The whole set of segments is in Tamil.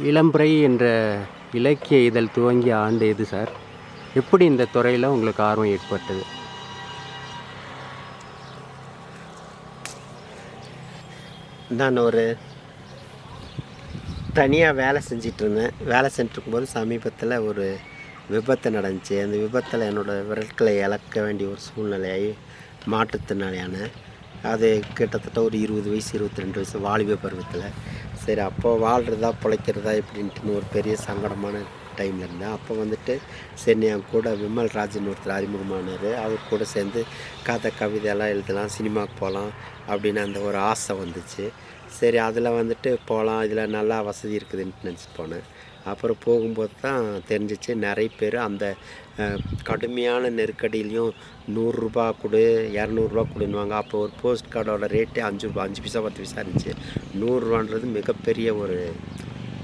இளம்பிறை என்ற இலக்கிய இதழ் துவங்கிய ஆண்டு எது சார்? எப்படி இந்த துறையில் உங்களுக்கு ஆர்வம் ஏற்பட்டது? நான் ஒரு தனியாக வேலை செஞ்சிட்ருந்தேன். வேலை செஞ்சுட்ருக்கும்போது சமீபத்தில் ஒரு விபத்து நடந்துச்சு. அந்த விபத்தில் என்னோடய விரல்களை இழக்க வேண்டிய ஒரு சூழ்நிலையாகி மாற்றுத்திறனாளியானேன். அது கிட்டத்தட்ட ஒரு 20 வயசு 22 வயசு வாலிப பருவத்தில். சரி, அப்போது வாழ்கிறதா பிழைக்கிறதா இப்படின்ட்டுன்னு ஒரு பெரிய சங்கடமான டைமில் இருந்தேன். அப்போ வந்துட்டு சரி, என் கூட விமல் ராஜன் ஒருத்தர் அறிமுகமானார். அவர் கூட சேர்ந்து கதை கவிதையெல்லாம் எழுதலாம், சினிமாவுக்கு போகலாம் அப்படின்னு அந்த ஒரு ஆசை வந்துச்சு. சரி, அதில் வந்துட்டு போகலாம், இதில் நல்லா வசதி இருக்குதுன்ட்டு நினச்சிட்டு போனேன். அப்புறம் போகும்போது தான் தெரிஞ்சிச்சு, நிறைய பேர் அந்த கடுமையான நெருக்கடியிலையும் 100 ரூபா கொடு 200 ரூபா கொடுன்னுவாங்க. அப்போ ஒரு போஸ்ட் கார்டோட ரேட்டே 5 ரூபா 5 பைசா 10 பைசா இருந்துச்சு. 100 ரூபான்றது மிகப்பெரிய ஒரு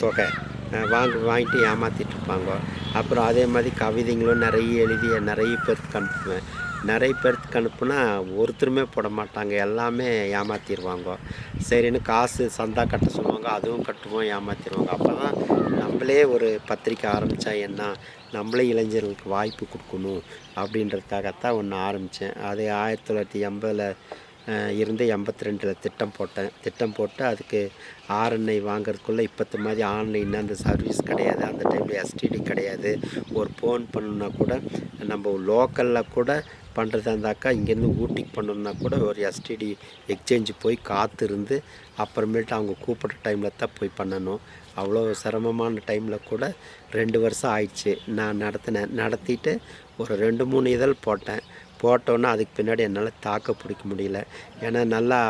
தொகை. வாங்கிட்டு ஏமாற்றிட்டுருப்பாங்க. அப்புறம் அதே மாதிரி கவிதைங்களும் நிறைய எழுதி நிறைய பேருக்கு அனுப்புவேன். நிறைய பேருக்கு அனுப்புனா ஒருத்தருமே போட மாட்டாங்க, எல்லாமே ஏமாற்றிடுவாங்க. சரின்னு காசு சந்தா கட்ட சொல்லுவாங்க, அதுவும் கட்டுவோம், ஏமாற்றிடுவாங்க. அப்போ தான் நம்மளே ஒரு பத்திரிக்கை ஆரம்பித்தா என்ன, நம்மளே இளைஞர்களுக்கு வாய்ப்பு கொடுக்கணும் அப்படின்றதுக்காகத்தான் ஒன்று ஆரம்பித்தேன். அது 1980 இருந்து 82 திட்டம் போட்டு அதுக்கு ஆர்என்ஐ வாங்கிறதுக்குள்ளே இப்போத்த மாதிரி ஆன்லைன் அந்த சர்வீஸ் கிடையாது. அந்த டைமில் எஸ்டிடி கிடையாது. ஒரு ஃபோன் பண்ணணுன்னா கூட நம்ம லோக்கலில் கூட பண்ணுறதா இருந்தாக்கா இங்கேருந்து ஊட்டிக்கு பண்ணணுன்னா கூட ஒரு எஸ்டிடி எக்ஸ்சேஞ்சு போய் காத்திருந்து அப்புறமேட்டு அவங்க கூப்பிட்ற டைமில் தான் போய் பண்ணணும். அவ்வளோ சிரமமான டைமில் கூட 2 வருஷம் ஆயிடுச்சு. நான் நடத்திட்டு ஒரு 2-3 இதழ் போட்டோன்னே அதுக்கு பின்னாடி என்னால் தாக்க பிடிக்க முடியல. ஏன்னா நல்லா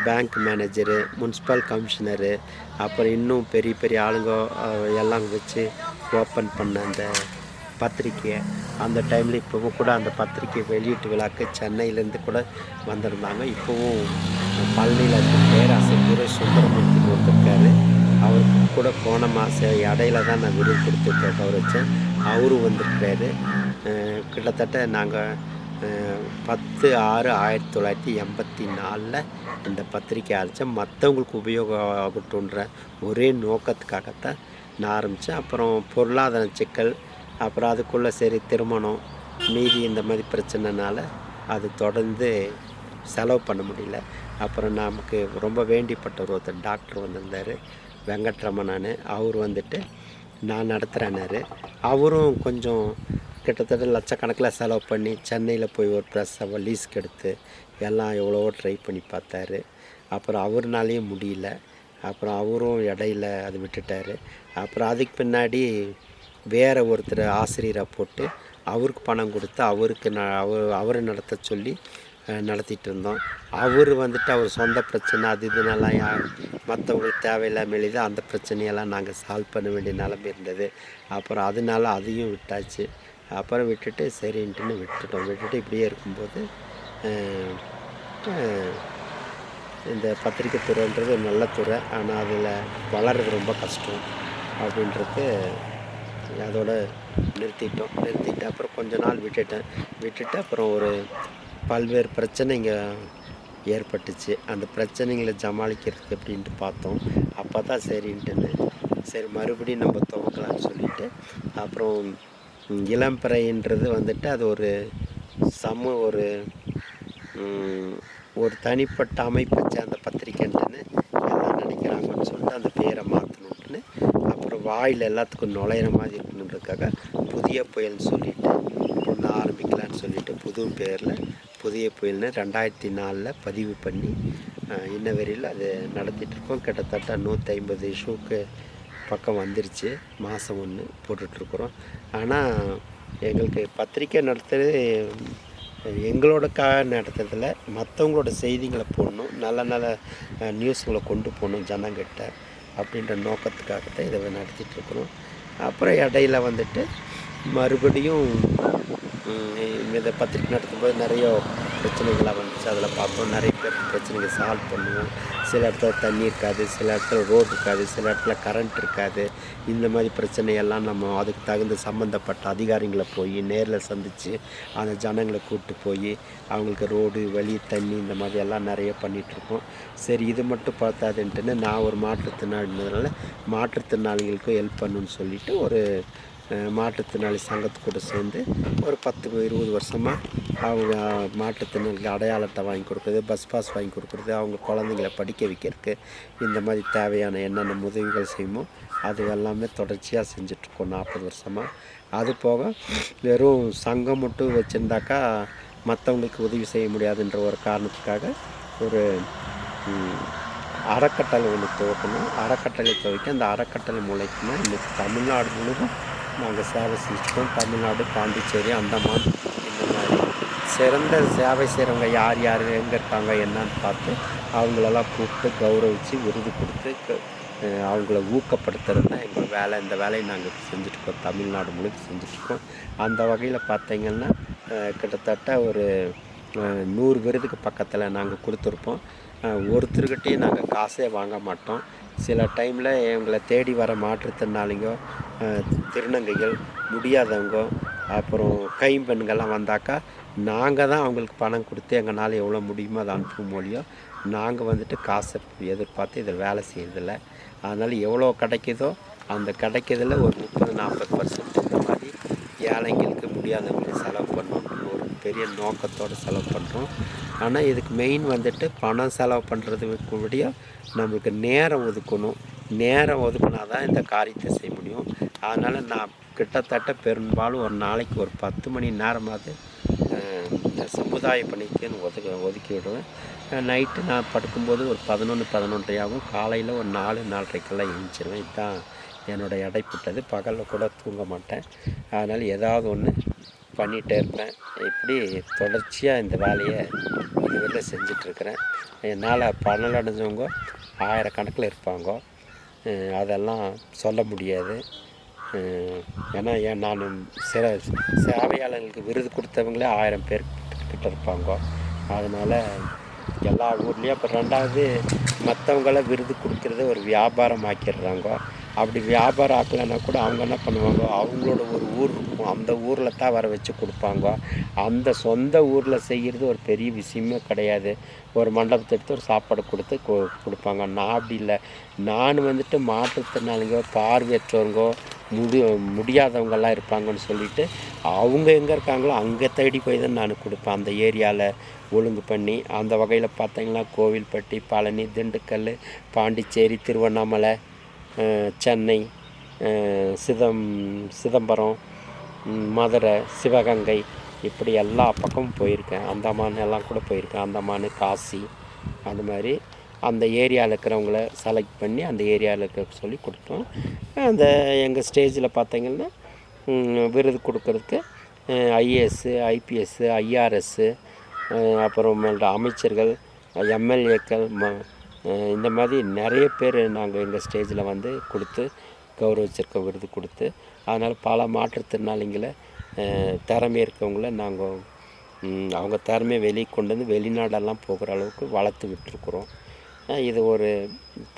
பேங்க் மேனேஜரு, முனிசிபல் கமிஷனரு, அப்புறம் இன்னும் பெரிய பெரிய ஆளுங்க எல்லாம் வச்சு ஓப்பன் பண்ண அந்த பத்திரிக்கையை அந்த டைமில் இப்போவும் கூட அந்த பத்திரிக்கை வெளியீட்டு விழாக்கு சென்னையிலேருந்து கூட வந்திருந்தாங்க. இப்போவும் பழனியில் பேராசிரியர் சுந்தரமூர்த்தி ஒருத்தருக்காரு. அவருக்கு கூட போன மாதம் இடையில தான் நான் விருது கொடுத்து கௌரவிச்சேன். அவரும் வந்திருக்கிறாரு. கிட்டத்தட்ட நாங்கள் 10/6/1984 இந்த பத்திரிக்கை ஆரம்பித்தேன். மற்றவங்களுக்கு உபயோகம் ஆகட்டுன்ற ஒரே நோக்கத்துக்காகத்தான் நான் ஆரம்பித்தேன். அப்புறம் பொருளாதார சிக்கல், அப்புறம் அதுக்குள்ளே சரி திருமணம் மீதி இந்த மாதிரி பிரச்சனைனால அது தொடர்ந்து செலவு பண்ண முடியல. அப்புறம் நமக்கு ரொம்ப வேண்டிப்பட்ட ஒருத்தர் டாக்டர் வந்திருந்தார், வெங்கட்ரமணான்னு. அவர் வந்துட்டு நான் நடத்துகிறேன்னாரு. அவரும் கொஞ்சம் கிட்டத்தட்ட லட்சக்கணக்கில் செலவு பண்ணி சென்னையில் போய் ஒரு ப்ரெஸ்ஸை லீஸ்க்கு எடுத்து எல்லாம் எவ்வளவோ ட்ரை பண்ணி பார்த்தாரு. அப்புறம் அவர்னாலேயும் முடியல. அப்புறம் அவரும் இடையில அது விட்டுட்டார். அப்புறம் அதுக்கு பின்னாடி வேறு ஒருத்தர் ஆசிரியரை போட்டு அவருக்கு பணம் கொடுத்து அவரை நடத்த சொல்லி நடத்திட்டு இருந்தோம். அவர் வந்துட்டு அவர் சொந்த பிரச்சனை அது இதுனெல்லாம் மற்றவங்களுக்கு தேவையில்லாமல் எழுதி அந்த பிரச்சனையெல்லாம் நாங்கள் சால்வ் பண்ண வேண்டிய நிலைமை இருந்தது. அப்புறம் அதனால அதையும் விட்டாச்சு. அப்புறம் விட்டுட்டு சரின்ட்டுன்னு விட்டுட்டு இப்படியே இருக்கும்போது இந்த பத்திரிக்கை துறைன்றது ஒரு நல்ல துறை, ஆனால் அதில் வளர்கிறது ரொம்ப கஷ்டம் அப்படின்றது அதோடு நிறுத்திட்டு அப்புறம் கொஞ்ச நாள் விட்டுட்டு அப்புறம் ஒரு பல்வேறு பிரச்சனைங்க ஏற்பட்டுச்சு. அந்த பிரச்சனைகளை சமாளிக்கிறதுக்கு அப்படின்ட்டு பார்த்தோம். அப்போ தான் சரி மறுபடியும் நம்ம துவக்கலான்னு சொல்லிவிட்டு அப்புறம் இளம்பிறைன்றது வந்துட்டு அது ஒரு ஒரு தனிப்பட்ட அமைப்பை சேர்ந்த பத்திரிக்கைன்ட்டுன்னு எல்லாம் நினைக்கிறாங்கன்னு சொல்லிட்டு அந்த பேரை மாற்றணுன்ட்டுன்னு அப்புறம் வாயில் எல்லாத்துக்கும் நுழையிற மாதிரி இருக்கணுன்றதுக்காக புதிய புயல்னு சொல்லிட்டு ஒன்று ஆரம்பிக்கலான்னு சொல்லிட்டு புது பேரில் புதிய புயல்னு 2004 பதிவு பண்ணி இன்ன வரையில் அது நடத்திட்டுருக்கோம். கிட்டத்தட்ட 150 இஷ்யூக்கு பக்கம் வந்துருச்சு. மாதம் 1 போட்டுட்ருக்குறோம். ஆனால் எங்களுக்கு பத்திரிக்கை நடத்துறது எங்களோடக்காக நடத்துறதில்ல, மற்றவங்களோட செய்திகளை போடணும், நல்ல நியூஸுங்களை கொண்டு போகணும் ஜனங்கிட்ட அப்படின்ற நோக்கத்துக்காகத்தான் இதை நடத்திட்டுருக்குறோம். அப்புறம் இடையில வந்துட்டு மறுபடியும் இந்த பத்திரிக்கை நடத்தும்போது நிறைய பிரச்சனைகளாக வந்துச்சு. அதில் பார்த்தோம் நிறைய பேர் பிரச்சனைகள் சால்வ் பண்ணுவோம். சில இடத்துல தண்ணி இருக்காது, சில இடத்துல ரோடு இருக்காது, சில இடத்துல கரண்ட் இருக்காது. இந்த மாதிரி பிரச்சனையெல்லாம் நம்ம அதுக்கு தகுந்த சம்மந்தப்பட்ட அதிகாரிகளை போய் நேரில் சந்தித்து அந்த ஜனங்களை கூப்பிட்டு போய் அவங்களுக்கு ரோடு, வழி, தண்ணி இந்த மாதிரி எல்லாம் நிறைய பண்ணிகிட்ருக்கோம். சரி, இது மட்டும் பார்த்தாதுன்ட்டுன்னு நான் ஒரு மாற்றுத்திறனாளினால மாற்றுத்திறனாளிகளுக்கும் ஹெல்ப் பண்ணணுன்னு சொல்லிவிட்டு ஒரு மாற்றுத்திறனாளி சங்கத்து கூட சேர்ந்து ஒரு 10-20 வருஷமாக அவங்க மாற்றுத்திறனாளிக்கு அடையாள அட்டை வாங்கி கொடுக்குறது, பஸ் பாஸ் வாங்கி கொடுக்குறது, அவங்க குழந்தைங்கள படிக்க வைக்கிறதுக்கு இந்த மாதிரி தேவையான என்னென்ன உதவிகள் செய்யுமோ அது எல்லாமே தொடர்ச்சியாக செஞ்சிட்ருக்கோம் 40 வருஷமாக. அது போக வெறும் சங்கம் மட்டும் வச்சுருந்தாக்கா மற்றவங்களுக்கு உதவி செய்ய முடியாதுன்ற ஒரு காரணத்துக்காக ஒரு அறக்கட்டளை ஒன்று துவக்கணும். அறக்கட்டளை துவக்கி அந்த அறக்கட்டளை மூலயமா இன்றைக்கி தமிழ்நாடு முழுவதும் நாங்கள் சேவை செஞ்சுருக்கோம். தமிழ்நாடு, பாண்டிச்சேரி, அந்தமான் இந்த மாதிரி சிறந்த சேவை செய்கிறவங்க யார் யார் எங்கே இருக்காங்க என்னன்னு பார்த்து அவங்களெல்லாம் கூப்பிட்டு கௌரவித்து விருது கொடுத்து அவங்கள ஊக்கப்படுத்துறது தான் எங்கள் வேலை. இந்த வேலையை நாங்கள் செஞ்சுட்ருக்கோம், தமிழ்நாடு முழுக்க செஞ்சுட்ருக்கோம். அந்த வகையில் பார்த்தீங்கன்னா கிட்டத்தட்ட ஒரு 100 விருதுக்கு பக்கத்தில் நாங்கள் கொடுத்துருப்போம். ஒருத்தர்கிட்டையும் நாங்கள் காசே வாங்க மாட்டோம். சில டைமில் எங்களை தேடி வர மாற்றுத்திறனாளிங்க, திருநங்கைகள், முடியாதவங்க, அப்புறம் கைம்பெண்கள்லாம் வந்தாக்கா நாங்கள் தான் அவங்களுக்கு பணம் கொடுத்து எங்களால் எவ்வளோ முடியுமோ அதை அனுப்பும் மொழியோ நாங்கள் வந்துட்டு காசை எதிர்பார்த்து இதில் வேலை செய்யறதில்ல. அதனால் எவ்வளோ கிடைக்குதோ அந்த கிடைக்கிறதுல ஒரு 30-40% இந்த மாதிரி ஏழைங்களுக்கு முடியாதவங்களுக்கு செலவு பண்ணோம். ஒரு பெரிய நோக்கத்தோடு செலவு பண்ணுறோம். ஆனால் இதுக்கு மெயின் வந்துட்டு பணம் செலவு பண்ணுறதுக்கு முடியும் நம்மளுக்கு நேரம் ஒதுக்கணும். நேரம் ஒதுக்குனா தான் இந்த காரியத்தை செய்ய முடியும். அதனால் நான் கிட்டத்தட்ட பெரும்பாலும் ஒரு நாளைக்கு ஒரு 10 மணி நேரமாவது இந்த சமுதாய பணிக்குன்னு ஒதுக்கி விடுவேன். நைட்டு நான் படுக்கும்போது ஒரு 11-11:30 ஆகும். காலையில் ஒரு 4-4:30க்கெல்லாம் எழுந்திருவேன். இதுதான் என்னோடய இடைப்பட்டது. பகலில் கூட தூங்க மாட்டேன். அதனால் ஏதாவது ஒன்று பண்ணிகிட்டே இருப்பேன். இப்படி தொடர்ச்சியாக இந்த வேலையை இதுவரை செஞ்சிட்ருக்கிறேன். என்னால் பலனடைஞ்சவங்க ஆயிரக்கணக்கில் இருப்பாங்க. அதெல்லாம் சொல்ல முடியாது. ஏன்னா நான் சில சேவையாளர்களுக்கு விருது கொடுத்தவங்களே 1000 பேர் கிட்ட இருப்பாங்க. அதனால் எல்லா ஊர்லேயும் இப்போ 2வது மற்றவங்கள விருது கொடுக்குறத ஒரு வியாபாரம் ஆக்கிடுறாங்க. அப்படி வியாபாரம் ஆக்கலைன்னா கூட அவங்க என்ன பண்ணுவாங்க, அவங்களோட ஒரு ஊர் இருக்கும், அந்த ஊரில் தான் வர வச்சு கொடுப்பாங்க. அந்த சொந்த ஊரில் செய்கிறது ஒரு பெரிய விஷயமே கிடையாது. ஒரு மண்டபத்தை எடுத்து ஒரு சாப்பாடு கொடுத்து கொடுப்பாங்க. நான் அப்படி இல்லை. நான் வந்துட்டு மாற்றுத்திறனாளிங்க, பார்வையற்றவங்க, முடியாதவங்கெல்லாம் இருப்பாங்கன்னு சொல்லிவிட்டு அவங்க எங்கே இருக்காங்களோ அங்கே தேடி போய் தான் நான் கொடுப்பேன். அந்த ஏரியாவில் ஒழுங்கு பண்ணி அந்த வகையில் பார்த்தீங்கன்னா கோவில்பட்டி, பழனி, திண்டுக்கல், பாண்டிச்சேரி, திருவண்ணாமலை, சென்னை, சிதம்பரம், மதுரை, சிவகங்கை இப்படி எல்லா பக்கமும் போயிருக்கேன். அந்தமான் எல்லாம் கூட போயிருக்கேன். அந்தமான், காசி, அந்த மாதிரி அந்த ஏரியாவில் இருக்கிறவங்கள செலக்ட் பண்ணி அந்த ஏரியாவில் இருக்க சொல்லி கொடுத்தோம். அந்த எங்கள் ஸ்டேஜில் பார்த்தீங்கன்னா விருது கொடுக்கறதுக்கு ஐஏஎஸ்ஸு, ஐபிஎஸ்ஸு, ஐஆர்எஸ்ஸு, அப்புறம் அமைச்சர்கள், எம்எல்ஏக்கள், இந்த மாதிரி நிறைய பேர் நாங்கள் எங்கள் ஸ்டேஜில் வந்து கொடுத்து கௌரவிச்சிருக்க விருது கொடுத்து. அதனால் பல மாற்றுத்திறனாளிங்களை திறமை இருக்கவங்கள நாங்கள் அவங்க திறமையை வெளியே கொண்டு வந்து வெளிநாடெல்லாம் போகிற அளவுக்கு வளர்த்து விட்டுருக்குறோம். இது ஒரு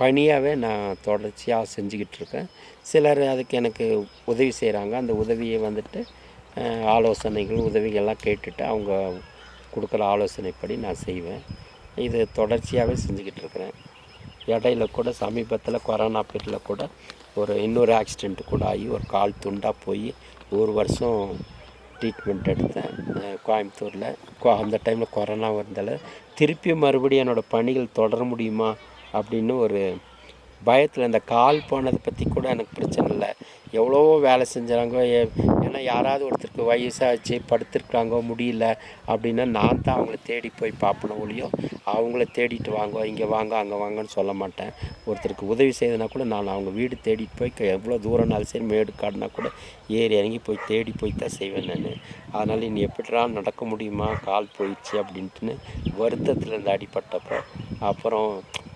பணியாகவே நான் தொடர்ச்சியாக செஞ்சுக்கிட்டு இருக்கேன். சிலர் அதுக்கு எனக்கு உதவி செய்கிறாங்க. அந்த உதவியை வந்துட்டு ஆலோசனைகள், உதவிகள்லாம் கேட்டுட்டு அவங்க கொடுக்குற ஆலோசனைப்படி நான் செய்வேன். இது தொடர்ச்சியாகவே செஞ்சுக்கிட்டு இருக்கிறேன். இடையில கூட சமீபத்தில் கொரோனா பீரியடில் கூட இன்னொரு ஆக்சிடெண்ட்டு கூட ஆகி ஒரு கால் துண்டாக போய் 1 வருஷம் ட்ரீட்மெண்ட் எடுத்தேன் கோயம்புத்தூரில். அந்த டைமில் கொரோனா வந்தால திருப்பி மறுபடியும் என்னோடய பணிகள் தொடர முடியுமா அப்படின்னு ஒரு பயத்தில். இந்த கால் போனதை பற்றி கூட எனக்கு பிரச்சனை இல்லை. எவ்வளோ வேலை செஞ்சாங்க. ஏன்னா யாராவது ஒருத்தருக்கு வயசாச்சு படுத்துருக்காங்க முடியல அப்படின்னா நான் தான் அவங்கள தேடி போய் பார்ப்பணும் ஒழியோ அவங்கள தேடிட்டு வாங்க, இங்கே வாங்க, அங்கே வாங்கன்னு சொல்ல மாட்டேன். ஒருத்தருக்கு உதவி செய்தனா கூட நான் அவங்க வீடு தேடிட்டு போய் எவ்வளோ தூரம்னாலும் சரி, மேடு காடுனா கூட ஏறி இறங்கி போய் தேடி போய் தான் செய்வேன் நான். அதனால் இனி எப்படிடா நடக்க முடியுமா, கால் போயிடுச்சு அப்படின்ட்டுன்னு வருத்தத்தில் இருந்து அடிபட்டப்போ அப்புறம்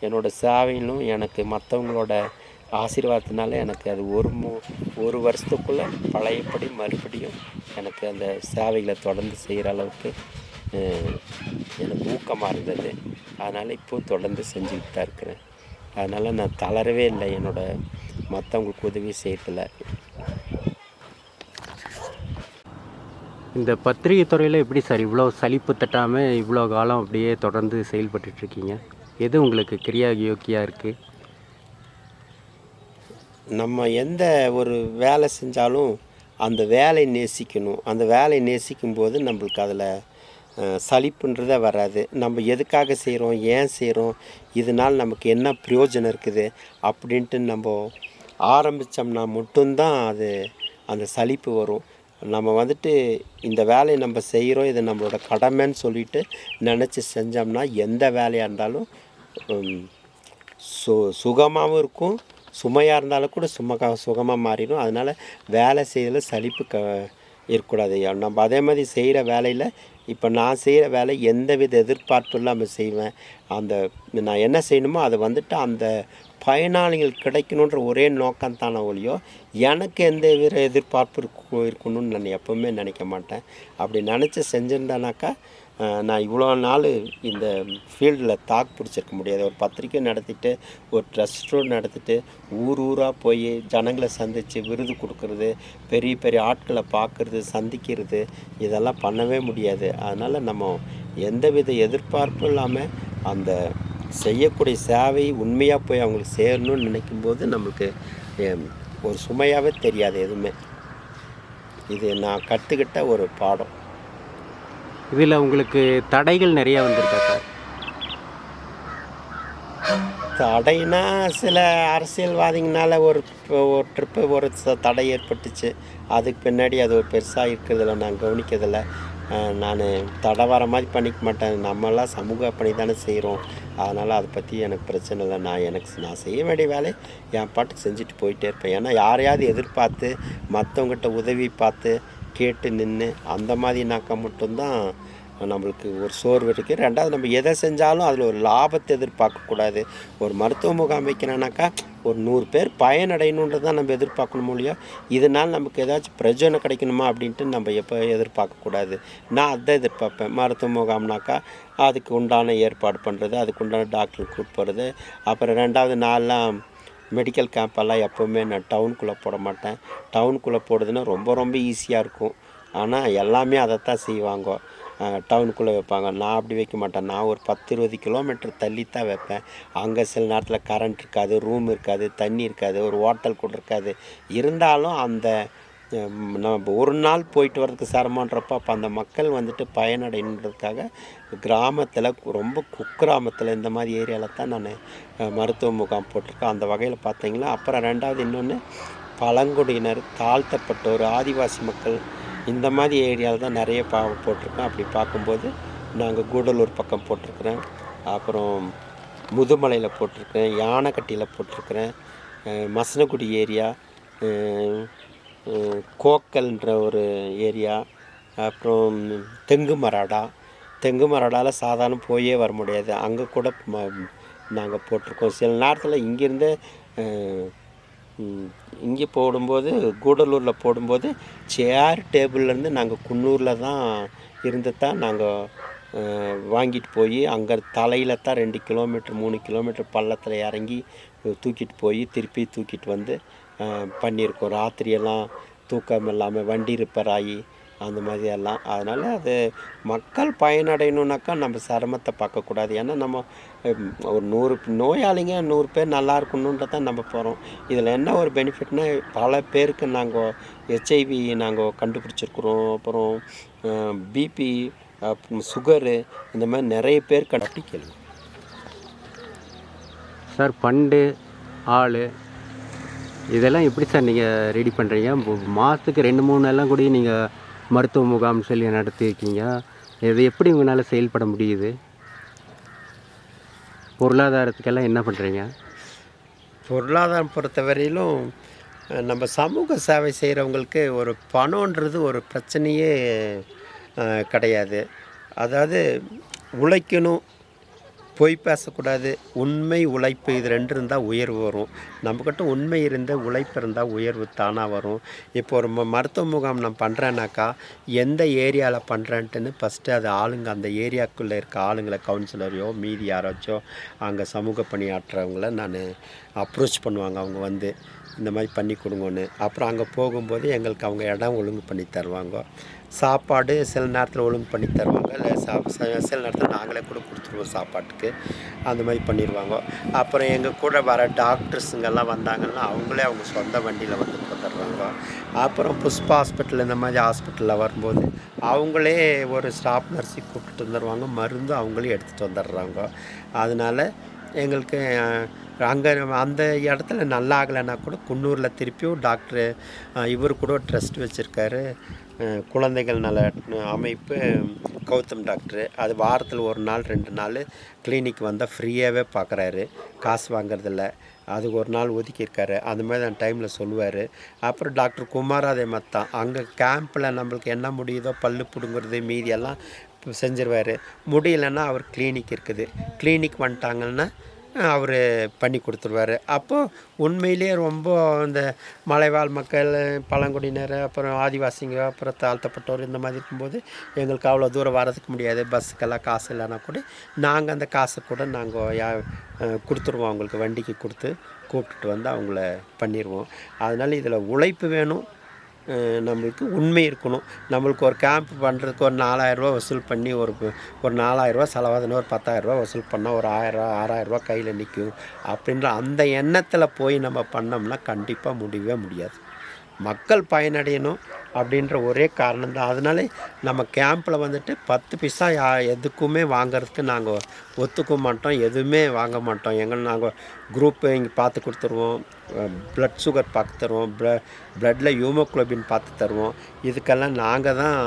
என்னோடய சேவையிலும் எனக்கு மற்றவங்களோட ஆசீர்வாதத்தினால எனக்கு அது ஒரு வருஷத்துக்குள்ளே பழையபடி மறுபடியும் எனக்கு அந்த சேவைகளை தொடர்ந்து செய்கிற அளவுக்கு எனக்கு ஊக்கமாக இருந்தது. அதனால் இப்போது தொடர்ந்து செஞ்சுக்கிட்டு தான் இருக்கிறேன். அதனால் நான் தளரவே இல்லை மற்றவங்களுக்கு உதவி செய்யறதில்ல. இந்த பத்திரிகை துறையில் எப்படி சார் இவ்வளோ சலிப்பு தட்டாமல் இவ்வளோ காலம் அப்படியே தொடர்ந்து செயல்பட்டுட்ருக்கீங்க? எது உங்களுக்கு கிரியா யோக்கியாக இருக்குது? நம்ம எந்த ஒரு வேலை செஞ்சாலும் அந்த வேலையை நேசிக்கணும். அந்த வேலையை நேசிக்கும்போது நம்மளுக்கு அதில் சலிப்புன்றதே வராது. நம்ம எதுக்காக செய்கிறோம், ஏன் செய்கிறோம், இதனால் நமக்கு என்ன பிரயோஜனம் இருக்குது அப்படின்ட்டு நம்ம ஆரம்பித்தோம்னா மட்டும்தான் அந்த சலிப்பு வரும். நம்ம இந்த வேலையை நம்ம செய்கிறோம், இது நம்மளோட கடமைன்னு சொல்லிட்டு நினச்சி செஞ்சோம்னா எந்த வேலையாக இருந்தாலும் சுகமாகவும் இருக்கும். சுமையாக இருந்தாலும் கூட சுகமாக மாறிடும். அதனால் வேலை செய்யல சலிப்பு இருக்கக்கூடாது. நம்ம அதே மாதிரி செய்கிற வேலையில் இப்போ நான் செய்கிற வேலை எந்தவித எதிர்பார்ப்பும் இல்லாமல் செய்வேன். நான் என்ன செய்யணுமோ அதை அந்த பயனாளிகள் கிடைக்கணுன்ற ஒரே நோக்கம் தானே ஒழியோ எனக்கு எந்த வித எதிர்பார்ப்பு இருக்கணும்னு நான் எப்போவுமே நினைக்க மாட்டேன். அப்படி நினச்சி செஞ்சுருந்தேனாக்கா நான் இவ்வளோ நாள் இந்த ஃபீல்டில் தாக்கு பிடிச்சிருக்க முடியாது. ஒரு பத்திரிக்கை நடத்திட்டு, ஒரு ட்ரஸ்ட் நடத்திட்டு, ஊராக போய் ஜனங்களை சந்தித்து விருது கொடுக்கறது, பெரிய பெரிய ஆட்களை பார்க்குறது, சந்திக்கிறது, இதெல்லாம் பண்ணவே முடியாது. அதனால் நம்ம எந்தவித எதிர்பார்ப்பும் இல்லாமல் அந்த செய்யக்கூடிய சேவை உண்மையாக போய் அவங்களுக்கு சேரணும்னு நினைக்கும்போது நம்மளுக்கு ஒரு சுமையாகவே தெரியாது எதுவுமே. இது நான் கற்றுக்கிட்ட ஒரு பாடம். இதில் உங்களுக்கு தடைகள் நிறையா வந்திருக்கா சார்? தடைனா சில அரசியல்வாதிங்கனால ஒரு ட்ரிப்பு ஒரு தடை ஏற்பட்டுச்சு. அதுக்கு பின்னாடி அது ஒரு பெருசாக இருக்கிறதில்ல, நான் கவனிக்கிறதில்ல. நான் தடை வர மாதிரி பண்ணிக்க மாட்டேன். நம்மளாம் சமூக பணி தானே செய்கிறோம். அதனால் அதை பற்றி எனக்கு பிரச்சனை இல்லை. நான் செய்ய வேண்டிய வேலையை என் பாட்டுக்கு செஞ்சுட்டு போயிட்டே இருப்பேன். ஏன்னா யாரையாவது எதிர்பார்த்து மற்றவங்ககிட்ட உதவி பார்த்து கேட்டு நின்று அந்த மாதிரினாக்கா மட்டும்தான் நம்மளுக்கு ஒரு சோர்வு இருக்குது. ரெண்டாவது, நம்ம எதை செஞ்சாலும் அதில் ஒரு லாபத்தை எதிர்பார்க்கக்கூடாது. ஒரு மருத்துவ முகாம் வைக்கணும்னாக்கா ஒரு 100 பேர் பயனடையணுன்றது தான் நம்ம எதிர்பார்க்கணும் இல்லையா? இதனால் நமக்கு ஏதாச்சும் பிரயோஜனம் கிடைக்கணுமா அப்படின்ட்டு நம்ம எப்போ எதிர்பார்க்கக்கூடாது. நான் அதை எதிர்பார்ப்பேன். மருத்துவ முகாம்னாக்கா அதுக்கு உண்டான ஏற்பாடு பண்ணுறது, அதுக்கு உண்டான டாக்டர் கூப்பிட்டு போகிறது. அப்புறம் ரெண்டாவது நாள்லாம் மெடிக்கல் கேம்பெல்லாம் எப்போவுமே நான் டவுனுக்குள்ளே போட மாட்டேன். டவுனுக்குள்ளே போடுறதுன்னா ரொம்ப ரொம்ப ஈஸியாக இருக்கும். ஆனால் எல்லாமே அதைத்தான் செய்வாங்க, டவுனுக்குள்ளே வைப்பாங்க. நான் அப்படி வைக்க மாட்டேன். நான் ஒரு 10-20 கிலோமீட்டர் தள்ளி தான் வைப்பேன். அங்கே சில நேரத்தில் கரண்ட் இருக்காது, ரூம் இருக்காது, தண்ணி இருக்காது, ஒரு ஹோட்டல் கூட இருக்காது. இருந்தாலும் நம்ம ஒரு நாள் போயிட்டு வர்றதுக்கு சிரமன்றப்போ அப்போ அந்த மக்கள் பயனடைன்றதுக்காக கிராமத்தில், ரொம்ப குக்கிராமத்தில் இந்த மாதிரி ஏரியாவில் தான் நான் மருத்துவ முகாம் போட்டிருக்கேன். அந்த வகையில் பார்த்தீங்களா. அப்புறம் ரெண்டாவது இன்னொன்று, பழங்குடியினர், தாழ்த்தப்பட்டோர், ஆதிவாசி மக்கள், இந்த மாதிரி ஏரியாவில் தான் நிறைய போட்டிருக்கேன். அப்படி பார்க்கும்போது நாங்கள் கூடலூர் பக்கம் போட்டிருக்கிறேன், அப்புறம் முதுமலையில் போட்டிருக்கேன், யானைக்கட்டியில் போட்டிருக்கிறேன், மசனகுடி ஏரியா, கோக்கல்ன்ற ஒரு ஏரியா, அப்புறம் தெங்கு மராடாவில் சாதாரண போயே வர முடியாது, அங்கே கூட நாங்கள் போட்டிருக்கோம். சில நேரத்தில் இங்கேருந்து இங்கே போடும்போது, கூடலூரில் போடும்போது சேர் டேபிள்லேருந்து நாங்கள் குன்னூரில் தான் இருந்து தான் நாங்கள் வாங்கிட்டு போய் அங்கே தலையில் தான் 2 கிலோமீட்டர் 3 கிலோமீட்டர் பள்ளத்தில் இறங்கி தூக்கிட்டு போய் திருப்பி தூக்கிட்டு வந்து பண்ணியிருக்கோம். ராத்திரியெல்லாம் தூக்கம் இல்லாமல் வண்டி ரிப்பேர் ஆகி அந்த மாதிரி எல்லாம். அதனால் அது மக்கள் பயனடையணுன்னாக்கா நம்ம சிரமத்தை பார்க்கக்கூடாது. ஏன்னா நம்ம ஒரு 100 நோயாளிங்க 100 பேர் நல்லா இருக்கணுன்றதான் நம்ம போகிறோம். இதில் என்ன ஒரு பெனிஃபிட்னா, பல பேருக்கு நாங்கள் HIV நாங்கள் கண்டுபிடிச்சிருக்குறோம். அப்புறம் பிபி, சுகரு, இந்த மாதிரி நிறைய பேர் கேள்வி சார். ஃபண்டு, ஆள், இதெல்லாம் எப்படி சார் நீங்கள் ரெடி பண்ணுறீங்க? மாதத்துக்கு 2-3 எல்லாம் கூட நீங்கள் மருத்துவ முகாம் சொல்லி நடத்தியிருக்கீங்க. இது எப்படி உங்களால் செயல்பட முடியுது? பொருளாதாரத்துக்கெல்லாம் என்ன பண்ணுறீங்க? பொருளாதாரம் பொறுத்தவரையிலும் நம்ம சமூக சேவை செய்கிறவங்களுக்கு ஒரு பணன்றது ஒரு பிரச்சனையே கிடையாது. அதாவது உழைக்கணும், பொய் பேசக்கூடாது. உண்மை, உழைப்பு இது 2 இருந்தால் உயர்வு வரும். நம்மக்கிட்ட உண்மை இருந்து உழைப்பு இருந்தால் உயர்வு தானாக வரும். இப்போ ஒரு மருத்துவ முகாம் நான் பண்ணுறேன்னாக்கா, எந்த ஏரியாவில் பண்ணுறேன்ட்டுன்னு ஃபஸ்ட்டு அது ஆளுங்க அந்த ஏரியாவுக்குள்ளே இருக்க ஆளுங்களை கவுன்சிலரையோ மீதி யாராச்சும் அங்கே சமூக பணியாற்றுறவங்கள நான் அப்ரோச் பண்ணுவாங்க. அவங்க வந்து இந்த மாதிரி பண்ணி கொடுங்கன்னு. அப்புறம் அங்கே போகும்போது எங்களுக்கு அவங்க இடம் ஒழுங்கு பண்ணி தருவாங்க. சாப்பாடு சில நேரத்தில் ஒழுங்கு பண்ணி தருவாங்க. இல்லை சில நேரத்தில் நாங்களே கூட கொடுத்துருவோம் சாப்பாட்டுக்கு. அந்த மாதிரி பண்ணிடுவாங்க. அப்புறம் எங்கள் கூட வர டாக்டர்ஸுங்கெல்லாம் வந்தாங்கன்னா அவங்களே அவங்க சொந்த வண்டியில் வந்து வந்துடுறாங்க. அப்புறம் புஷ்பா ஹாஸ்பிட்டல் இந்த மாதிரி ஹாஸ்பிட்டலில் வரும்போது அவங்களே ஒரு ஸ்டாஃப் நர்ஸை கூப்பிட்டு வந்துடுவாங்க. மருந்து அவங்களே எடுத்துகிட்டு வந்துடுறாங்க. அதனால் எங்களுக்கு அங்கே அந்த இடத்துல நல்லா ஆகலைன்னா கூட குன்னூரில் திருப்பியும் டாக்டரு இவர் கூட ட்ரஸ்ட் வச்சுருக்காரு, குழந்தைகள் நல அமைப்பு, கௌதம் டாக்டரு. அது வாரத்தில் 1 நாள் 2 நாள் கிளினிக் வந்தால் ஃப்ரீயாகவே பார்க்குறாரு, காசு வாங்குறதில்ல. அதுக்கு 1 நாள் ஒதுக்கியிருக்காரு. அந்த மாதிரி அந்த டைமில் சொல்லுவார். அப்புறம் டாக்டர் குமார் அதே மாதிரி தான். அங்கே கேம்பில் நம்மளுக்கு என்ன முடியுதோ பல்லு பிடுங்குறது மீதியெல்லாம் செஞ்சிருவார். முடியலைன்னா அவர் கிளினிக் இருக்குது, கிளினிக் வந்துட்டாங்கன்னா அவர் பண்ணி கொடுத்துருவார். அப்போது உண்மையிலே ரொம்ப இந்த மலைவாழ் மக்கள், பழங்குடியினர், அப்புறம் ஆதிவாசிங்க, அப்புறம் தாழ்த்தப்பட்டோர் இந்த மாதிரி இருக்கும்போது எங்களுக்கு அவ்வளோ தூரம் வரதுக்கு முடியாது. பஸ்ஸுக்கெல்லாம் காசு இல்லைன்னா கூட நாங்கள் அந்த காசை கூட நாங்கள் கொடுத்துருவோம். அவங்களுக்கு வண்டிக்கு கொடுத்து கூப்பிட்டுட்டு வந்து அவங்கள பண்ணிடுவோம். அதனால் இதில் உழைப்பு வேணும், நம்மளுக்கு உண்மை இருக்கணும். நம்மளுக்கு ஒரு கேம்ப் பண்ணுறதுக்கு ஒரு 4000 வசூல் பண்ணி ஒரு 4000 செலவாதுன்னு ஒரு 10,000 வசூல் பண்ணால் ஒரு 1000 6000 கையில் நிற்கும் அப்படின்ற அந்த எண்ணத்தில் போய் நம்ம பண்ணோம்னா கண்டிப்பாக முடியவே முடியாது. மக்கள் பயனடையணும் அப்படின்ற ஒரே காரணம் தான். அதனால நம்ம கேம்பில் வந்துட்டு 10 பைசா எதுக்குமே வாங்கிறதுக்கு நாங்கள் ஒத்துக்க மாட்டோம், எதுவுமே வாங்க மாட்டோம். நாங்கள் குரூப்பு இங்கே பார்த்து கொடுத்துருவோம், ப்ளட் சுகர் பார்த்து தருவோம், ப்ளட்டில் ஹீமோகுளோபின் பார்த்து தருவோம். இதுக்கெல்லாம் நாங்கள் தான்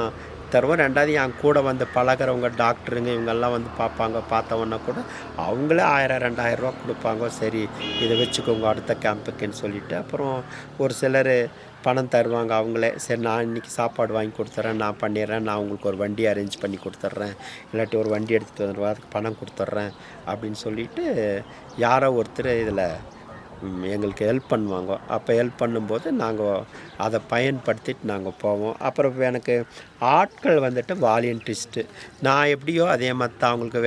தருவோம். 2வது என் கூட வந்து பழகிறவங்க டாக்டருங்க இவங்கெல்லாம் வந்து பார்ப்பாங்க. பார்த்தவொன்னா கூட அவங்களே 1000 2000 கொடுப்பாங்க. சரி இதை வச்சுக்கோங்க அடுத்த கேம்புக்குன்னு சொல்லிவிட்டு அப்புறம் ஒரு சிலர் பணம் தருவாங்க அவங்களே. சரி நான் இன்றைக்கி சாப்பாடு வாங்கி கொடுத்துட்றேன், நான் பண்ணிடுறேன், நான் உங்களுக்கு ஒரு வண்டி அரேஞ்ச் பண்ணி கொடுத்துட்றேன், இல்லாட்டி ஒரு வண்டி எடுத்துகிட்டு வந்துடுவா அதுக்கு பணம் கொடுத்துட்றேன் அப்படின்னு சொல்லிவிட்டு யாரோ ஒருத்தர் இதில் எங்களுக்கு ஹெல்ப் பண்ணுவாங்க. அப்போ ஹெல்ப் பண்ணும்போது நாங்கள் அதை பயன்படுத்திட்டு நாங்கள் போவோம். அப்புறம் எனக்கு ஆட்கள் வந்துட்டு வாலண்டியரிஸ்ட்டு நான் எப்படியோ அதே மாதிரி தான் அவங்களுக்கு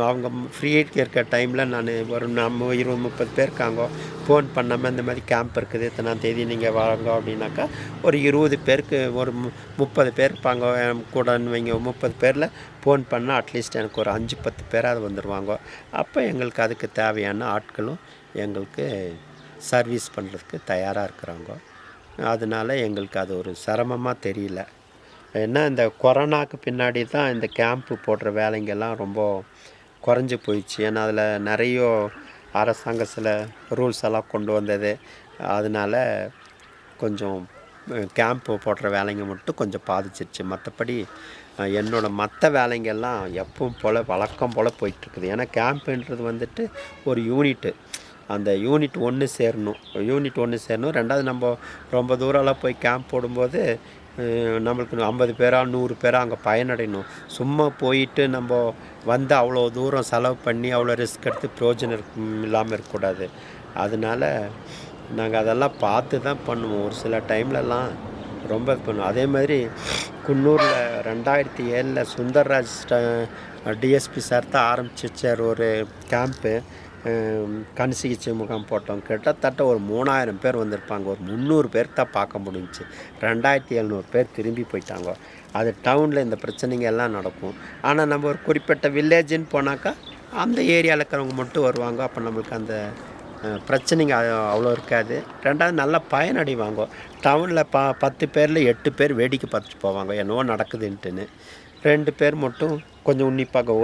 அவங்க ஃப்ரீ இருக்கிற டைமில் நான் ஒரு நம்ம 20-30 பேர் இருக்காங்க, ஃபோன் பண்ணாமல் இந்த மாதிரி கேம்ப் இருக்குது இத்தனாம் தேதி நீங்கள் வாங்க அப்படின்னாக்கா ஒரு 20 பேருக்கு ஒரு 30 பேர் இருப்பாங்க கூடன்னு வைங்க. 30 பேரில் ஃபோன் பண்ணால் அட்லீஸ்ட் எனக்கு ஒரு 5-10 பேராது வந்துடுவாங்க. அப்போ எங்களுக்கு அதுக்கு தேவையான ஆட்களும் எங்களுக்கு சர்வீஸ் பண்ணுறதுக்கு தயாராக இருக்கிறாங்க. அதனால் எங்களுக்கு அது ஒரு சிரமமாக தெரியல. ஏன்னா இந்த கொரோனாவுக்கு பின்னாடி தான் இந்த கேம்ப்பு போடுற வேலைங்கெல்லாம் ரொம்ப குறைஞ்சி போயிடுச்சு. ஏன்னா அதில் நிறைய அரசாங்க சில ரூல்ஸ் எல்லாம் கொண்டு வந்தது. அதனால் கொஞ்சம் கேம்ப்பு போடுற வேலைங்க மட்டும் கொஞ்சம் பாதிச்சிருச்சு. மற்றபடி என்னோடய மற்ற வேலைங்கெல்லாம் எப்பவும் போல் வழக்கம் போல் போயிட்டுருக்குது. ஏன்னா கேம்ப்புன்றது வந்துட்டு ஒரு யூனிட்டு, அந்த யூனிட் ஒன்று சேரணும். 2வது நம்ம ரொம்ப தூரம்லாம் போய் கேம்ப் போடும்போது நம்மளுக்கு 50 பேரா 100 பேரா அங்கே பயனடையணும். சும்மா போயிட்டு நம்ம வந்து அவ்வளோ தூரம் செலவு பண்ணி அவ்வளோ ரிஸ்க் எடுத்து பிரயோஜனம் இல்லாமல் இருக்கக்கூடாது. அதனால் நாங்கள் அதெல்லாம் பார்த்து தான் பண்ணுவோம். ஒரு சில டைம்லலாம் ரொம்ப பண்ணுவோம். அதே மாதிரி குன்னூரில் 2007 சுந்தர்ராஜ் டிஎஸ்பி சார் தான் ஆரம்பிச்சு வச்சார் ஒரு கேம்ப்பு. கண் சிகிச்சை முகாம் போட்டோம். கிட்டத்தட்ட ஒரு 3000 பேர் வந்திருப்பாங்க. ஒரு 300 பேர் தான் பார்க்க முடிஞ்சிச்சு. 2700 பேர் திரும்பி போயிட்டாங்க. அது டவுனில் இந்த பிரச்சனைங்க எல்லாம் நடக்கும். ஆனால் நம்ம ஒரு குறிப்பிட்ட வில்லேஜுன்னு போனாக்கா அந்த ஏரியாவில் இருக்கிறவங்க மட்டும் வருவாங்க. அப்போ நம்மளுக்கு அந்த பிரச்சனைங்க அவ்வளோ இருக்காது. 2வது நல்லா பயனடைவாங்க. டவுனில் 10 பேரில் 8 பேர் வேடிக்கை பார்த்துட்டு போவாங்க என்னவோ நடக்குதுன்ட்டுன்னு. 2 பேர் மட்டும் கொஞ்சம்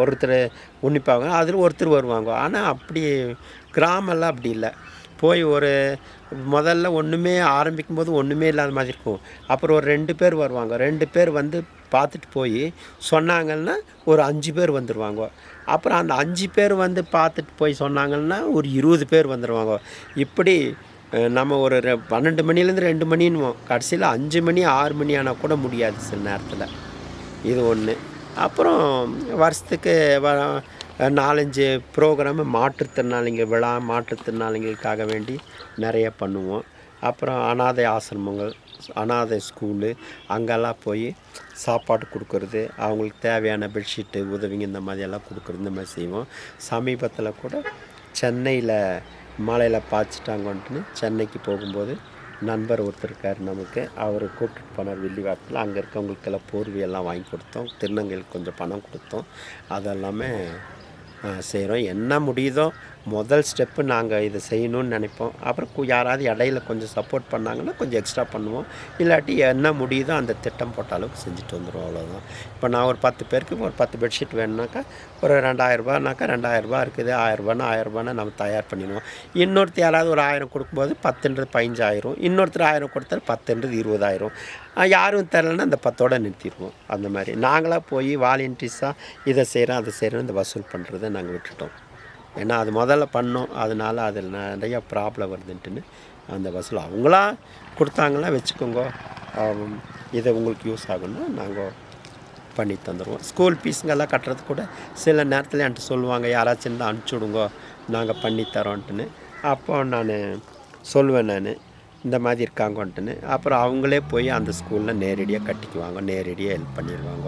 ஒருத்தர் உன்னிப்பாங்க, அதில் ஒருத்தர் வருவாங்க. ஆனால் அப்படி கிராமெல்லாம் அப்படி இல்லை. போய் ஒரு முதல்ல ஒன்றுமே ஆரம்பிக்கும்போது ஒன்றுமே இல்லாத மாதிரி இருக்கும். அப்புறம் ஒரு 2 பேர் வருவாங்க. 2 பேர் வந்து பார்த்துட்டு போய் சொன்னாங்கன்னா ஒரு 5 பேர் வந்துடுவாங்க. அப்புறம் அந்த 5 பேர் வந்து பார்த்துட்டு போய் சொன்னாங்கன்னா ஒரு 20 பேர் வந்துடுவாங்க. இப்படி நம்ம ஒரு 12 மணிலேருந்து 2 மணின்னுவோம். கடைசியில் 5 மணி 6 மணி ஆனால் கூட முடியாது சில நேரத்தில். இது ஒன்று. அப்புறம் வருஷத்துக்கு 4-5 ப்ரோக்ராமு மாற்றுத்திறனாளிங்க விழா, மாற்றுத்திறனாளிகளுக்காக வேண்டி நிறைய பண்ணுவோம். அப்புறம் அனாதை ஆசிரமங்கள், அனாதை ஸ்கூலு அங்கெல்லாம் போய் சாப்பாடு கொடுக்குறது, அவங்களுக்கு தேவையான பெட்ஷீட்டு உதவிங்க இந்த மாதிரியெல்லாம் கொடுக்குறது, இந்த மாதிரி செய்வோம். சமீபத்தில் கூட சென்னையில் மழையில் பாய்ச்சிட்டாங்கன்ட்டுன்னு சென்னைக்கு போகும்போது நண்பர் ஒருத்தர் இருக்கார் நமக்கு, அவர் கூப்பிட்டுட்டு போனார் வில்லிவாக்கத்தில். அங்கே இருக்கவங்களுக்கெல்லாம் போர்வையெல்லாம் வாங்கி கொடுத்தோம், திருநங்கைகளுக்கு கொஞ்சம் பணம் கொடுத்தோம். அதெல்லாமே செய்கிறோம். என்ன முடியுதோ முதல் ஸ்டெப்பு நாங்கள் இதை செய்யணும்னு நினைப்போம். அப்புறம் யாராவது இடையில கொஞ்சம் சப்போர்ட் பண்ணாங்கன்னா கொஞ்சம் எக்ஸ்ட்ரா பண்ணுவோம். இல்லாட்டி என்ன முடியுதோ அந்த திட்டம் போட்ட அளவுக்கு செஞ்சுட்டு வந்துடுவோம், அவ்வளோதான். இப்போ நான் ஒரு 10 பேருக்கு ஒரு 10 பெட்ஷீட் வேணும்னாக்கா ஒரு 2000ரூபானாக்கா 2000ரூபா இருக்குது, 1000ரூபானா 1000ரூபானா நம்ம தயார் பண்ணிடுவோம். இன்னொருத்தர் யாராவது ஒரு 1000 கொடுக்கும்போது 10ன்றது 15,000, இன்னொருத்தர் 1000 கொடுத்தாரு 10ன்றது 20,000. யாரும் தரலைன்னா அந்த 10ஓட நிறுத்திடுவோம். அந்த மாதிரி நாங்களாக போய் வாலண்டியர்ஸாக இதை செய்கிறோம் அதை செய்கிறோம் இந்த வசூல் பண்ணுறதை நாங்கள் விட்டுட்டோம். ஏன்னா அது முதல்ல பண்ணோம், அதனால் அதில் நிறையா ப்ராப்ளம் வருதுன்ட்டுன்னு அந்த வசூல் அவங்களா கொடுத்தாங்கன்னா வச்சுக்கோங்க, இதை உங்களுக்கு யூஸ் ஆகுன்னா நாங்கள் பண்ணி தந்துடுவோம். ஸ்கூல் ஃபீஸுங்கெல்லாம் கட்டுறது கூட சில நேரத்தில் என்கிட்ட சொல்லுவாங்க, யாராச்சும் இருந்தால் அனுப்பிச்சி விடுங்கோ நாங்கள் பண்ணித்தரோன்ட்டுன்னு. அப்போ நான் சொல்லுவேன், நான் இந்த மாதிரி இருக்காங்கன்ட்டுன்னு. அப்புறம் அவங்களே போய் அந்த ஸ்கூலில் நேரடியாக கட்டிக்குவாங்க, நேரடியாக ஹெல்ப் பண்ணிடுவாங்க.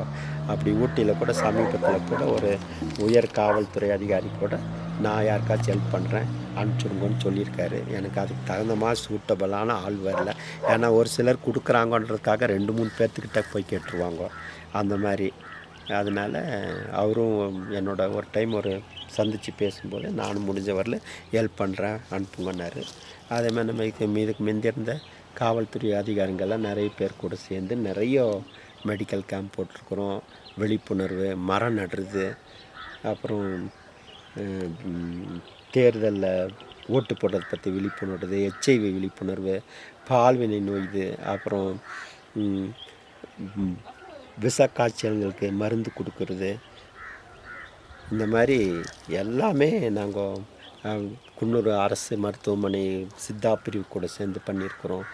அப்படி ஊட்டியில் கூட சமீபத்தில் கூட ஒரு உயர் காவல்துறை அதிகாரி கூட நான் யாருக்காச்சும் ஹெல்ப் பண்ணுறேன் அனுப்பிச்சுடுங்கன்னு சொல்லியிருக்காரு. எனக்கு அதுக்கு தகுந்த மாதிரி சூட்டபிளான ஆள் வரல. ஏன்னா ஒரு சிலர் கொடுக்குறாங்கன்றதுக்காக 2-3 பேர்த்துக்கிட்ட போய் கேட்டுருவாங்க அந்த மாதிரி. அதனால் அவரும் என்னோட ஒரு டைம் ஒரு சந்தித்து பேசும்போது நானும் முடிஞ்ச வரல ஹெல்ப் பண்ணுறேன் அனுப்புங்கன்னாரு. அதே மாதிரி நம்ம இதுக்கு முந்திருந்த காவல்துறை அதிகாரிங்கள்லாம் நிறைய பேர் கூட சேர்ந்து நிறைய மெடிக்கல் கேம்ப் போட்டிருக்குறோம். விழிப்புணர்வு, மரம் நடுறது, அப்புறம் தேர்தலில் ஓட்டு போடுறதை பற்றி விழிப்புணர்வு, HIV விழிப்புணர்வு, பால்வினை நோய் இது, அப்புறம் விஷ காய்ச்சல்களுக்கு மருந்து கொடுக்கறது, இந்த மாதிரி எல்லாமே நாங்கள் குன்னூர் அரசு மருத்துவமனை சித்தா பிரிவு கூட சேர்ந்து பண்ணியிருக்கிறோம்.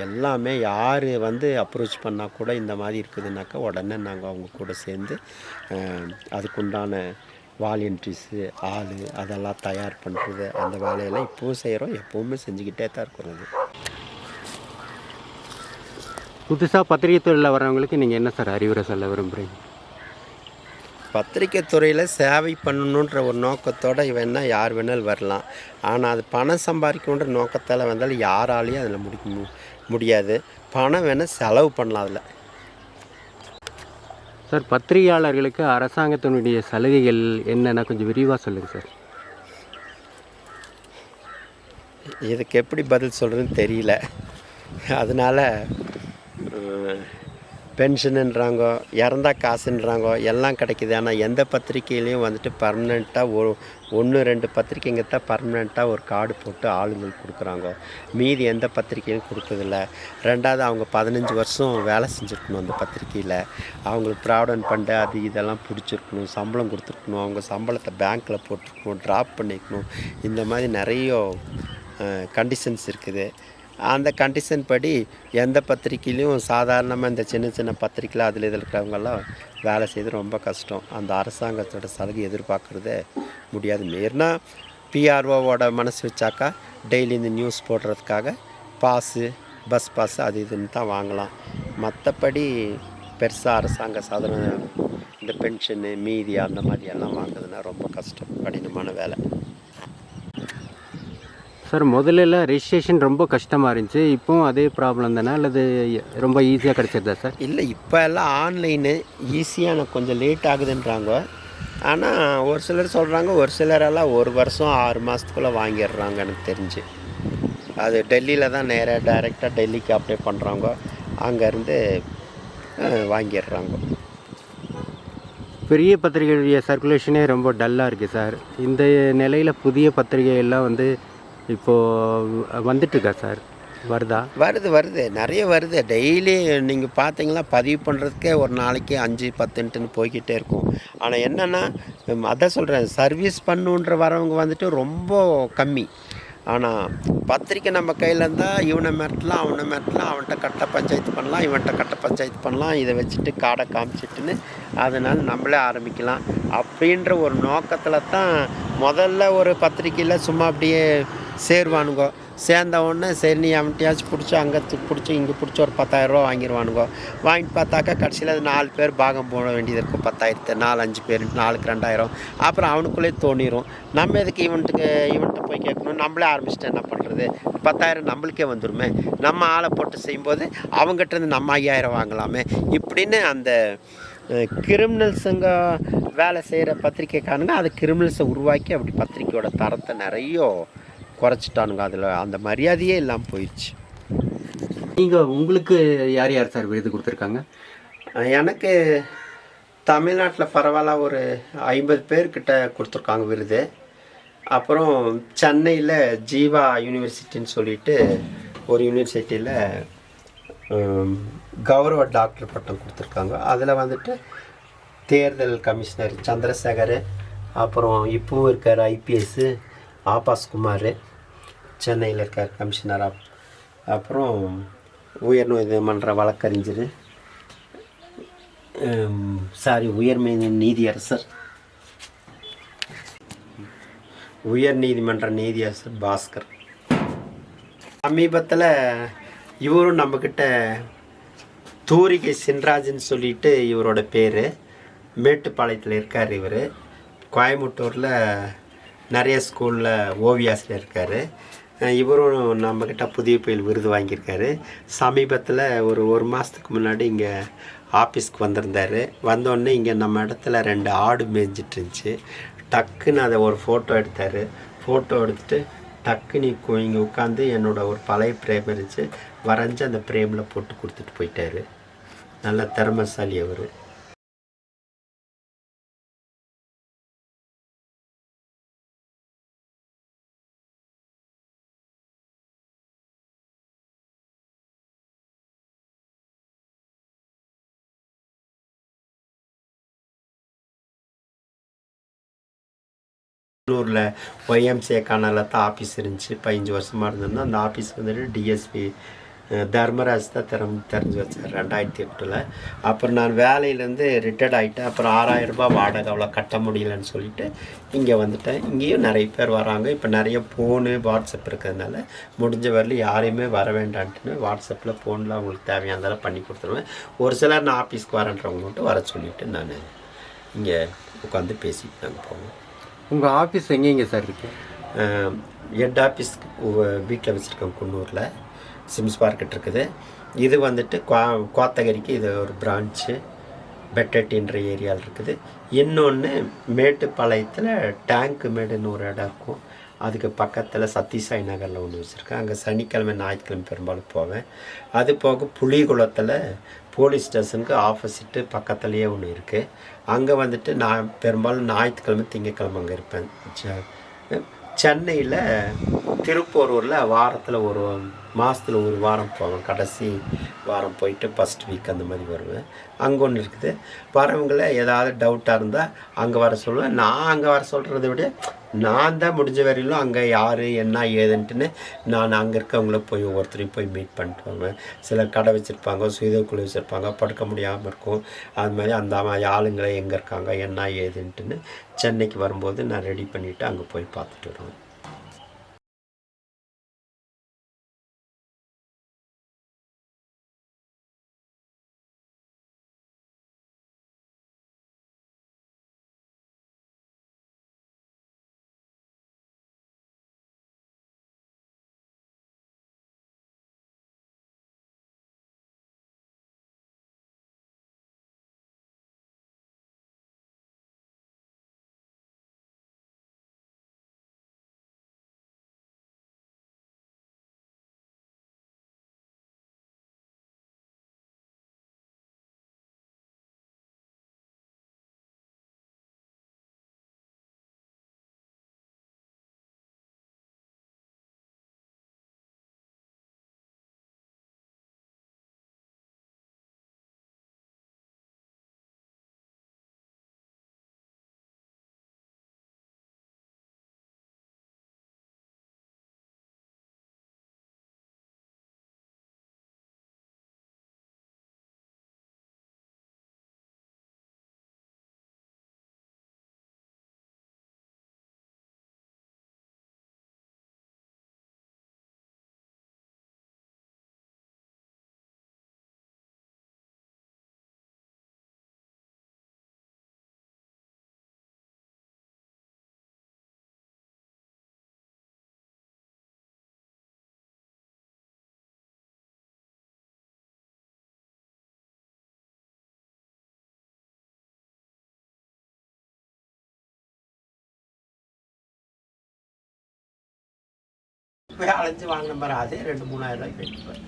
எல்லாமே யார் வந்து அப்ரோச் பண்ணால் கூட இந்த மாதிரி இருக்குதுன்னாக்கா உடனே நாங்கள் அவங்க கூட சேர்ந்து அதுக்குண்டான வாலண்டியர்ஸு ஆள் அதெல்லாம் தயார் பண்ணுறது, அந்த வேலையெல்லாம் இப்போவும் செய்கிறோம், எப்போவுமே செஞ்சுக்கிட்டே தான் இருக்கிறோம். புதுசாக பத்திரிகை துறையில் வரவங்களுக்கு நீங்கள் என்ன சார் அறிவுரை சொல்ல விரும்புகிறீங்க? பத்திரிக்கை துறையில் சேவை பண்ணணுன்ற ஒரு நோக்கத்தோடு வேணால் யார் வேணாலும் வரலாம். ஆனால் அது பணம் சம்பாதிக்கணுன்ற நோக்கத்தால் வந்தாலும் யாராலையும் அதில் முடியாது. பணம் வேணால் செலவு பண்ணலாம் அதில். சார், பத்திரிகையாளர்களுக்கு அரசாங்கத்தினுடைய சலுகைகள் என்னென்னா கொஞ்சம் விரிவாக சொல்லுங்கள் சார். இதுக்கு எப்படி பதில் சொல்கிறதுன்னு தெரியல. அதனால் பென்ஷனுன்றாங்க, இறந்தா காசுன்றாங்க, எல்லாம் கிடைக்கிது. ஆனால் எந்த பத்திரிக்கையிலையும் வந்துட்டு பர்மனெண்ட்டாக 1-2 பத்திரிக்கைங்க தான் பர்மனெண்ட்டாக ஒரு கார்டு போட்டு ஆளுங்களுக்கு கொடுக்குறாங்க. மீதி எந்த பத்திரிக்கையும் கொடுக்குறதில்ல. ரெண்டாவது அவங்க 15 வருஷம் வேலை செஞ்சுருக்கணும் அந்த பத்திரிக்கையில். அவங்களுக்கு ப்ராவிடன்ட் ஃபண்டு அது இதெல்லாம் பிடிச்சிருக்கணும், சம்பளம் கொடுத்துருக்கணும், அவங்க சம்பளத்தை பேங்க்கில் போட்டிருக்கணும், ட்ராப் பண்ணிக்கணும். இந்த மாதிரி நிறைய கண்டிஷன்ஸ் இருக்குது. அந்த கண்டிஷன் படி எந்த பத்திரிக்கையிலையும் சாதாரணமாக இந்த சின்ன சின்ன பத்திரிக்கையில் அதில் இதில் இருக்கிறவங்கெல்லாம் வேலை செய்து ரொம்ப கஷ்டம். அந்த அரசாங்கத்தோட சலுகை எதிர்பார்க்குறதே முடியாது. மீறினா பிஆர்ஓவோட மனசு வச்சாக்கா டெய்லி இந்த நியூஸ் போடுறதுக்காக பாஸு, பஸ் பாஸு அது இதுன்னு தான் வாங்கலாம். மற்றபடி பெருசாக அரசாங்க சாதனை இந்த பென்ஷனு மீதி அந்த மாதிரி எல்லாம் வாங்குறதுன்னா ரொம்ப கஷ்டம், கடினமான வேலை. சார், முதல்ல ரெஜிஸ்ட்ரேஷன் ரொம்ப கஷ்டமாக இருந்துச்சு, இப்போவும் அதே ப்ராப்ளம் தானே அல்லது ரொம்ப ஈஸியாக கிடச்சிருதா சார்? இல்லை, இப்போ எல்லாம் ஆன்லைனு ஈஸியாக எனக்கு கொஞ்சம் லேட் ஆகுதுன்றாங்க. ஆனால் ஒரு சிலர் சொல்கிறாங்க, ஒரு சிலரெல்லாம் 1 வருஷம் 6 மாதத்துக்குள்ளே வாங்கிடுறாங்க எனக்கு தெரிஞ்சு. அது டெல்லியில் தான் நேராக டைரெக்டாக டெல்லிக்கு அப்ளை பண்ணுறாங்க, அங்கேருந்து வாங்கிடுறாங்க. பெரிய பத்திரிகையுடைய சர்க்குலேஷனே ரொம்ப டல்லாக இருக்குது சார். இந்த நிலையில் புதிய பத்திரிகையெல்லாம் வந்து இப்போது வந்துட்டுருக்கா சார்? வருதா? வருது நிறைய வருது. டெய்லி நீங்கள் பார்த்தீங்கன்னா பதிவு பண்ணுறதுக்கே ஒரு நாளைக்கு 5-10ன்ட்டுன்னு போய்கிட்டே இருக்கும். ஆனால் என்னென்னா அதான் சொல்கிறேன், சர்வீஸ் பண்ணுன்ற வரவங்க வந்துட்டு ரொம்ப கம்மி. ஆனால் பத்திரிக்கை நம்ம கையில் இருந்தால் இவனை மிரட்டலாம், அவனை மிரட்டலாம், அவன்கிட்ட கட்ட பஞ்சாயத்து பண்ணலாம், இவன்கிட்ட கட்ட பஞ்சாயத்து பண்ணலாம், இதை வச்சுட்டு காடை காமிச்சிட்டுன்னு அதனால் நம்மளே ஆரம்பிக்கலாம் அப்படின்ற ஒரு நோக்கத்தில் தான் முதல்ல ஒரு பத்திரிக்கையில் சும்மா அப்படியே சேருவானுங்கோ. சேர்ந்த உடனே சரி நீ அவன்கிட்டயாச்சும் பிடிச்சி அங்கே பிடிச்சி இங்கே பிடிச்சி ஒரு 10,000 ரூபா வாங்கிடுவானுங்கோ. வாங்கிட்டு பார்த்தாக்கா கடைசியில் அது 4 பேர் பாகம் போட வேண்டியது இருக்கும். 10,000 4 5 பேர் 4க்கு 2,000. அப்புறம் அவனுக்குள்ளே தோணிடும் நம்ம எதுக்கு இவன்கிட்ட போய் கேட்கணும், நம்மளே ஆரம்பிச்சிட்டு என்ன பண்ணுறது, 10,000 நம்மளுக்கே வந்துடுமே, நம்ம ஆளை போட்டு செய்யும்போது அவங்ககிட்ட இருந்து நம்ம 5,000 வாங்கலாமே இப்படின்னு அந்த கிரிமினல்ஸுங்க வேலை செய்கிற பத்திரிக்கைக்காரனுங்க அது கிரிமினல்ஸை உருவாக்கி அப்படி பத்திரிக்கையோட தரத்தை நிறைய குறைச்சிட்டானுங்க. அதில் அந்த மரியாதையே இல்லாமல் போயிடுச்சு. நீங்கள் உங்களுக்கு யார் யார் சார் விருது கொடுத்துருக்காங்க? எனக்கு தமிழ்நாட்டில் பரவாயில்ல ஒரு 50 பேர்கிட்ட கொடுத்துருக்காங்க விருது. அப்புறம் சென்னையில் ஜீவா யூனிவர்சிட்டின்னு சொல்லிட்டு ஒரு யூனிவர்சிட்டியில் கௌரவ டாக்டர் பட்டம் கொடுத்துருக்காங்க. அதில் வந்துட்டு தேர்தல் கமிஷனர் சந்திரசேகர், அப்புறம் இப்போவும் இருக்கார் ஐபிஎஸ்ஸு ஆபாஸ் குமார், சென்னையில் இருக்கார் கமிஷனராக, அப்புறம் உயர்நீதிமன்ற வழக்கறிஞர் உயர் நீதிமன்ற நீதியரசர் பாஸ்கர். சமீபத்தில் இவரும் நம்மக்கிட்ட தூரிகை சின்ராஜ்னு சொல்லிட்டு இவரோட பேர், மேட்டுப்பாளையத்தில் இருக்கார். இவர் கோயம்புத்தூரில் நிறைய ஸ்கூலில் ஓவியாசிரியர் இருக்கார். இவரும் நம்மக்கிட்ட புதிய புயல் விருது வாங்கியிருக்காரு. சமீபத்தில் ஒரு மாதத்துக்கு முன்னாடி இங்கே ஆஃபீஸ்க்கு வந்திருந்தார். வந்தோடனே இங்கே நம்ம இடத்துல 2 ஆடு மேய்ஞ்சிட்டு இருந்துச்சு. டக்குன்னு அதை ஒரு ஃபோட்டோ எடுத்தார். ஃபோட்டோ எடுத்துகிட்டு டக்குன்னு இங்கே உட்காந்து என்னோடய ஒரு பழைய பிரேம் இருந்துச்சு வரைஞ்சி அந்த பிரேமில் போட்டு கொடுத்துட்டு போயிட்டார். நல்ல திறமைசாலி அவர். குன்னூரில் ஒய்எம்சிஏ கானலில் தான் ஆஃபீஸ் இருந்துச்சு. 15 வருஷமாக இருந்திருந்தோம். அந்த ஆஃபீஸ் வந்துட்டு டிஎஸ்பி தர்மராஜ் தான் தெரிஞ்சு வச்சார் 2008. அப்புறம் நான் வேலையிலேருந்து ரிட்டையர்ட் ஆகிட்டேன். அப்புறம் 6,000 ரூபாய் வாடகை அவ்வளோ கட்ட முடியலன்னு சொல்லிட்டு இங்கே வந்துட்டேன். இங்கேயும் நிறைய பேர் வராங்க. இப்போ நிறைய ஃபோனு வாட்ஸ்அப் இருக்கிறதுனால முடிஞ்ச வரல யாரையுமே வர வேண்டான்ட்டுன்னு வாட்ஸ்அப்பில் ஃபோனில் அவங்களுக்கு தேவையானதெல்லாம் பண்ணி கொடுத்துருவேன். ஒரு சிலர் நான் ஆஃபீஸ்க்கு வரேன்றவங்க மட்டும் வர சொல்லிவிட்டு நான் இங்கே உட்காந்து பேசிட்டு நாங்கள் போவோம். உங்கள் ஆஃபீஸ் எங்கேங்க சார் இருக்குது? ஹெட் ஆஃபீஸ் வீட்டில் வச்சுருக்கோம் குன்னூரில். சிம்ஸ் மார்க்கெட் இருக்குது. இது வந்துட்டு கோத்தகிரிக்கு இது ஒரு பிரான்ச்சு பெட்டட்டின்ற ஏரியாவில் இருக்குது. இன்னொன்று மேட்டுப்பாளையத்தில் டேங்க் மேடுன்னு ஒரு இடம் இருக்கும். அதுக்கு பக்கத்தில் சத்யசாய் நகரில் ஒன்று வச்சுருக்கேன். அங்கே சனிக்கிழமை ஞாயிற்றுக்கிழமை பெரும்பாலும் போவேன். அது போக புலிகுளத்தில் போலீஸ் ஸ்டேஷனுக்கு ஆப்போசிட்டு பக்கத்துலேயே ஒன்று இருக்குது. அங்கே வந்துட்டு நான் பெரும்பாலும் ஞாயிற்றுக்கிழமை திங்கக்கிழமை அங்கே இருப்பேன். சென்னையில் திருப்போரூரில் வாரத்தில் ஒரு மாதத்தில் ஒரு வாரம் போவேன். கடைசி வாரம் போயிட்டு ஃபஸ்ட் வீக் அந்த மாதிரி வருவேன். அங்கே ஒன்று இருக்குது. வரவங்கள ஏதாவது டவுட்டாக இருந்தால் அங்கே வர சொல்லுவேன். நான் அங்கே வர சொல்கிறத விட நான் தான் முடிஞ்ச வரையிலும் அங்கே யார் என்ன ஏதுன்ட்டுன்னு நான் அங்கே இருக்கவங்கள போய் ஒவ்வொருத்தரையும் போய் மீட் பண்ணிட்டு வருவேன். சிலர் கடை வச்சுருப்பாங்க, சுயதொழில் வச்சுருப்பாங்க, படுக்க முடியாமல் இருக்கும். அது மாதிரி அந்த மாதிரி ஆளுங்களை எங்கே இருக்காங்க என்ன ஏதுன்ட்டுன்னு சென்னைக்கு வரும்போது நான் ரெடி பண்ணிவிட்டு அங்கே போய் பார்த்துட்டு வருவேன். போய் அலைஞ்சு வாங்கின பாரு, அதே 2-3 ஆயிரம் ரூபாய்க்கு போயிட்டு பாரு.